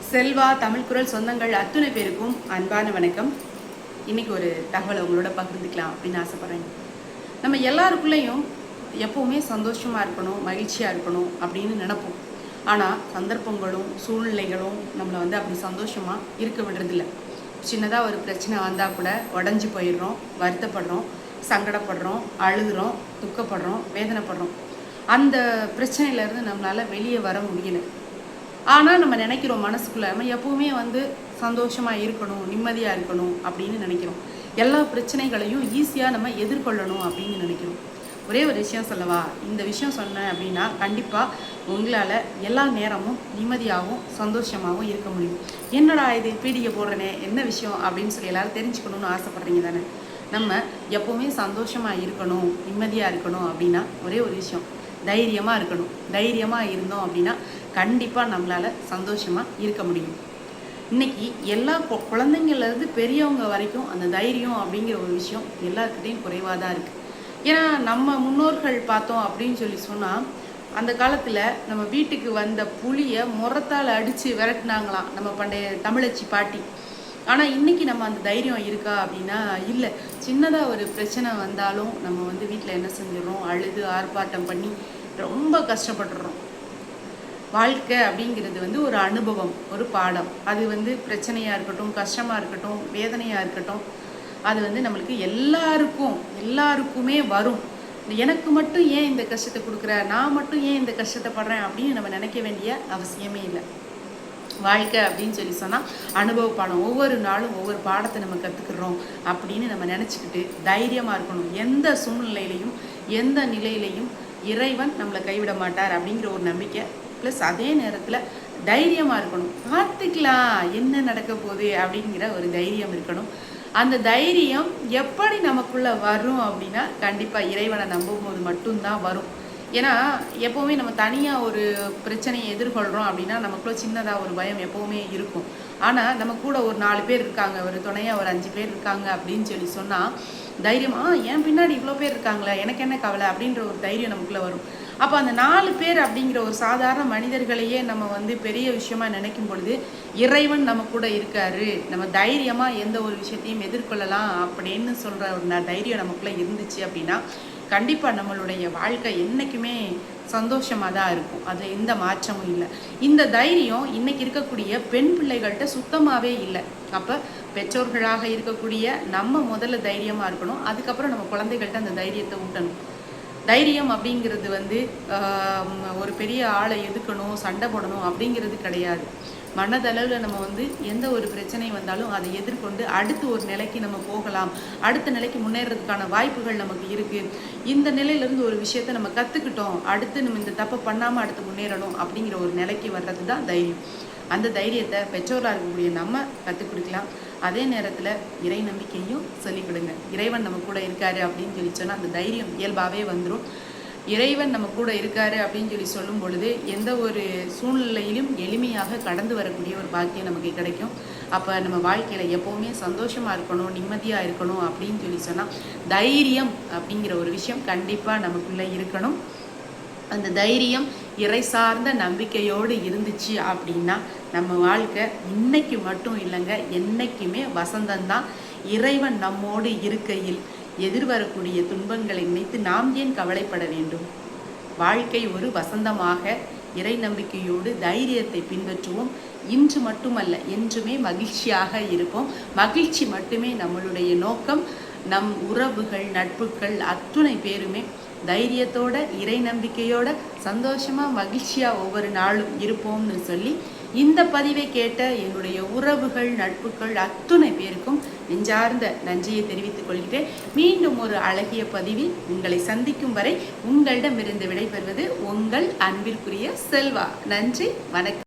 செல்வா தமிழ் குரல் சொந்தங்கள் அத்துணை பேருக்கும் அன்பான வணக்கம். இன்னைக்கு ஒரு தகவலை உங்களோட பகிர்ந்துக்கலாம் அப்படின்னு ஆசைப்படுறேன். நம்ம எல்லாருக்குள்ளேயும் எப்பவுமே சந்தோஷமா இருக்கணும், மகிழ்ச்சியா இருக்கணும் அப்படின்னு நினைப்போம். ஆனால் சந்தர்ப்பங்களும் சூழ்நிலைகளும் நம்மளை அப்படி சந்தோஷமா இருக்க விடுறதில்ல. சின்னதாக ஒரு பிரச்சனை வந்தால் கூட உடஞ்சி போயிடுறோம், வருத்தப்படுறோம், சங்கடப்படுறோம், அழுகிறோம், துக்கப்படுறோம், வேதனைப்படுறோம். அந்த பிரச்சனையிலேருந்து நம்மளால் வெளியே வர முடியல. ஆனால் நம்ம நினைக்கிறோம் மனசுக்குள்ளே நம்ம எப்பவுமே சந்தோஷமாக இருக்கணும், நிம்மதியாக இருக்கணும் அப்படின்னு நினைக்கிறோம். எல்லா பிரச்சனைகளையும் ஈஸியாக நம்ம எதிர்கொள்ளணும் அப்படின்னு நினைக்கிறோம். ஒரே ஒரு விஷயம் சொல்லவா? இந்த விஷயம் சொன்னேன் அப்படின்னா கண்டிப்பாக உங்களால் எல்லா நேரமும் நிம்மதியாகவும் சந்தோஷமாகவும் இருக்க முடியும். என்னடா இது பீடிகை போடுறேனே, என்ன விஷயம் அப்படின்னு சொல்லி எல்லாரும் தெரிஞ்சுக்கணும்னு ஆசைப்பட்றீங்க தானே? நம்ம எப்போவுமே சந்தோஷமாக இருக்கணும், நிம்மதியாக இருக்கணும் அப்படின்னா ஒரே ஒரு விஷயம், தைரியமாக இருக்கணும். தைரியமாக இருந்தோம் அப்படின்னா கண்டிப்பாக நம்மளால் சந்தோஷமாக இருக்க முடியும். இன்றைக்கி எல்லா குழந்தைங்கள்லேருந்து பெரியவங்க வரைக்கும் அந்த தைரியம் அப்படிங்கிற ஒரு விஷயம் எல்லாருக்கிட்டையும் குறைவாக தான் இருக்குது. ஏன்னா நம்ம முன்னோர்கள் பார்த்தோம் அப்படின்னு சொல்லி சொன்னால், அந்த காலத்தில் நம்ம வீட்டுக்கு வந்த புளியை முறத்தால் அடித்து விரட்டினாங்களாம் நம்ம பண்டைய தமிழச்சி பாட்டி. ஆனால் இன்றைக்கி நம்ம அந்த தைரியம் இருக்கா அப்படின்னா இல்லை. சின்னதாக ஒரு பிரச்சனை வந்தாலும் நம்ம வீட்டில் என்ன செஞ்சிடறோம், அழுது ஆர்ப்பாட்டம் பண்ணி ரொம்ப கஷ்டப்படுறோம். வாழ்க்கை அப்படிங்கிறது ஒரு அனுபவம், ஒரு பாடம். அது பிரச்சனையாக இருக்கட்டும், கஷ்டமாக இருக்கட்டும், வேதனையாக இருக்கட்டும், அது நம்மளுக்கு எல்லாருக்குமே வரும். எனக்கு மட்டும் ஏன் இந்த கஷ்டத்தை கொடுக்குற, நான் மட்டும் ஏன் இந்த கஷ்டத்தை படுறேன் அப்படின்னு நம்ம நினைக்க வேண்டிய அவசியமே இல்லை. வாழ்க்கை அப்படின்னு சொல்லி சொன்னால் அனுபவ பாடம். ஒவ்வொரு நாளும் ஒவ்வொரு பாடத்தை நம்ம கற்றுக்குறோம் அப்படின்னு நம்ம நினச்சிக்கிட்டு தைரியமாக இருக்கணும். எந்த சூழ்நிலையிலையும் எந்த நிலையிலையும் இறைவன் நம்மளை கைவிட மாட்டார் அப்படிங்கிற ஒரு நம்பிக்கை, ப்ளஸ் அதே நேரத்தில் தைரியமாக இருக்கணும். பார்த்துக்கலாம் என்ன நடக்க போகுது அப்படிங்கிற ஒரு தைரியம் இருக்கணும். அந்த தைரியம் எப்படி நமக்குள்ளே வரும் அப்படின்னா கண்டிப்பாக இறைவனை நம்பும் போது மட்டும்தான் வரும். ஏன்னா எப்போவுமே நம்ம தனியாக ஒரு பிரச்சனையை எதிர்கொள்கிறோம் அப்படின்னா நமக்குள்ள சின்னதாக ஒரு பயம் எப்போவுமே இருக்கும். ஆனால் நம்ம கூட ஒரு 4 பேர் இருக்காங்க, ஒரு துணையாக ஒரு 5 பேர் இருக்காங்க அப்படின்னு சொல்லி சொன்னால் தைரியமாக என் பின்னாடி இவ்வளோ பேர் இருக்காங்களே, எனக்கு என்ன கவலை அப்படின்ற ஒரு தைரியம் நமக்குள்ளே வரும். அப்போ அந்த 4 பேர் அப்படிங்கிற ஒரு சாதாரண மனிதர்களையே நம்ம பெரிய விஷயமா நினைக்கும் பொழுது இறைவன் நம்ம கூட இருக்காரு, நம்ம தைரியமாக எந்த ஒரு விஷயத்தையும் எதிர்கொள்ளலாம் அப்படின்னு சொல்கிற ஒரு தைரியம் நமக்குள்ளே இருந்துச்சு அப்படின்னா கண்டிப்பாக நம்மளுடைய வாழ்க்கை என்றைக்குமே சந்தோஷமாக தான் இருக்கும். அதில் எந்த மாற்றமும் இல்லை. இந்த தைரியம் இன்றைக்கி இருக்கக்கூடிய பெண் பிள்ளைகள்கிட்ட சுத்தமாகவே இல்லை. அப்போ பெற்றோர்களாக இருக்கக்கூடிய நம்ம முதல்ல தைரியமாக இருக்கணும். அதுக்கப்புறம் நம்ம குழந்தைகள்கிட்ட அந்த தைரியத்தை ஊட்டணும். தைரியம் அப்படிங்கிறது ஒரு பெரிய ஆளை எதுக்கணும், சண்டை போடணும் அப்படிங்கிறது கிடையாது. மனதளவில் நம்ம எந்த ஒரு பிரச்சனை வந்தாலும் அதை எதிர்கொண்டு அடுத்து ஒரு நிலைக்கு நம்ம போகலாம், அடுத்த நிலைக்கு முன்னேறதுக்கான வாய்ப்புகள் நமக்கு இருக்குது. இந்த நிலையிலேருந்து ஒரு விஷயத்தை நம்ம கற்றுக்கிட்டோம், அடுத்து நம்ம இந்த தப்பை பண்ணாமல் அடுத்து முன்னேறணும் அப்படிங்கிற ஒரு நிலைக்கு வர்றது தான் தைரியம். அந்த தைரியத்தை பெற்றோராக இருக்கக்கூடிய நம்ம கற்றுக் கொடுக்கலாம். அதே நேரத்தில் இறை நம்பிக்கையும் சொல்லிக் கொடுங்க. இறைவன் நம்ம கூட இருக்காரு அப்படின்னு சொல்லி சொன்னால் அந்த தைரியம் இயல்பாகவே வந்துடும். இறைவன் நம்ம கூட இருக்காரு அப்படின்னு சொல்லி சொல்லும் பொழுது எந்த ஒரு சூழ்நிலையிலும் எளிமையாக கடந்து வரக்கூடிய ஒரு பாக்கியம் நமக்கு கிடைக்கும். அப்போ நம்ம வாழ்க்கையில் எப்போவுமே சந்தோஷமாக இருக்கணும், நிம்மதியாக இருக்கணும் அப்படின்னு சொல்லி சொன்னால் தைரியம் அப்படிங்கிற ஒரு விஷயம் கண்டிப்பாக நமக்குள்ளே இருக்கணும். அந்த தைரியம் இறை சார்ந்த நம்பிக்கையோடு இருந்துச்சு அப்படின்னா நம்ம வாழ்க்கை இன்னைக்கு மட்டும் இல்லைங்க, என்றைக்குமே வசந்தந்தான். இறைவன் நம்மோடு இருக்கையில் எதிர்வரக்கூடிய துன்பங்களை நினைத்து நாம் ஏன் கவலைப்பட வேண்டும்? வாழ்க்கை ஒரு வசந்தமாக இறை நம்பிக்கையோடு தைரியத்தை பின்பற்றுவோம். இன்று மட்டுமல்ல, என்றுமே மகிழ்ச்சியாக இருப்போம். மகிழ்ச்சி மட்டுமே நம்மளுடைய நோக்கம். நம் உறவுகள், நட்புகள் அத்துணை பேருமே தைரியத்தோட இறை நம்பிக்கையோட சந்தோஷமாக மகிழ்ச்சியாக ஒவ்வொரு நாளும் இருப்போம்னு சொல்லி இந்த பதிவை கேட்ட என்னுடைய உறவுகள், நட்புகள் அத்துணை பேருக்கும் நெஞ்சார்ந்த நன்றியை தெரிவித்துக் கொள்கிறேன். மீண்டும் ஒரு அழகிய பதிவில் உங்களை சந்திக்கும் வரை உங்களிடமிருந்து விடைபெறுவது உங்கள் அன்பிற்குரிய செல்வா. நன்றி, வணக்கம்.